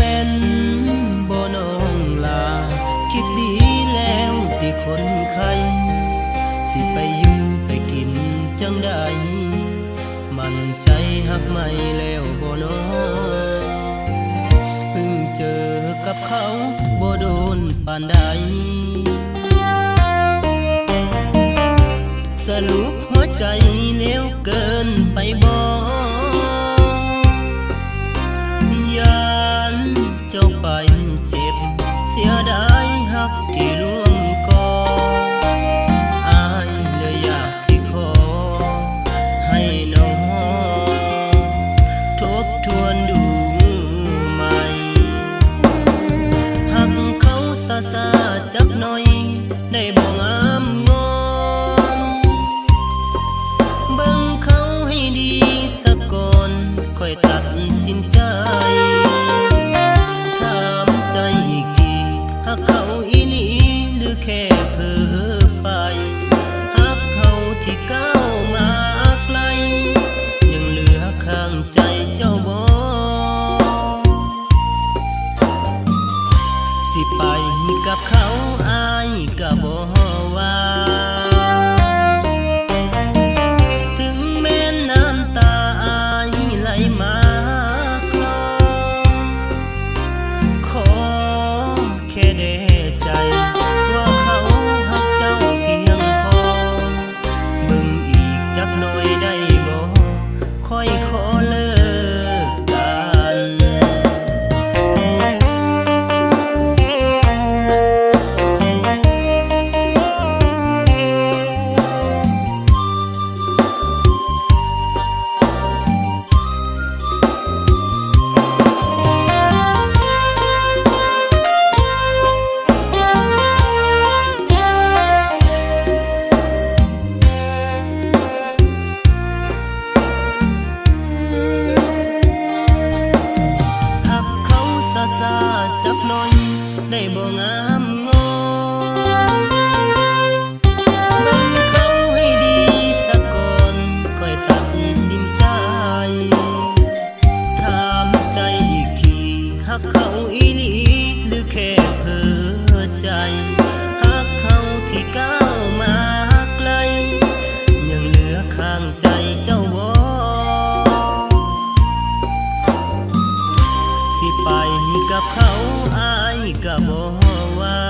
ม่นบ่น้องลาคิดดีแล้วติคนไข้สิไปอยู่ไปกินจังใดมั่นใจหักไม่แล้วบ่น้องเพิ่งเจอกับเขาบ่โดนปานใดสรุปหัวใจเลวเกินไปบ่ยานเจ้าไปเจ็บเสียดายหักที่ร่วมก่ออายเลยอยากสิขอให้น้องทบทวนดูใหม่หักเขาซาซาจักหน่อยได้บ่งามงอนเบิ่งเขาให้ดีสักก่อนค่อยตัดสินใจถามใจอีกทีหักเขาอีหลีหรือแค่เพ้อไปหักเขาที่ก้าวมาไกลยังเหลือข้างใจเจ้าบ่สิไปกับเขาอายก็บ่ว่าถึงแม้น้ำตาอายไหลมาคลอขอแค่ได้ใจว่าเขาหักเจ้าเพียงพอเบิ่งอีกจักหน่อยได้บ่ค่อยขอเลิกกันซาซาจักหน่อยได้บ่งามงอนเบิ่งเขาให้ดีสักก่อนค่อยตัดสินใจถามใจอีกทีหักเขาอีหลีหรือแค่เพ้อใจหักเขาที่ก้าวมาไกลยังเหลือข้างใจเจ้าบ่สิไปกับเขาอายก็บ่ว่า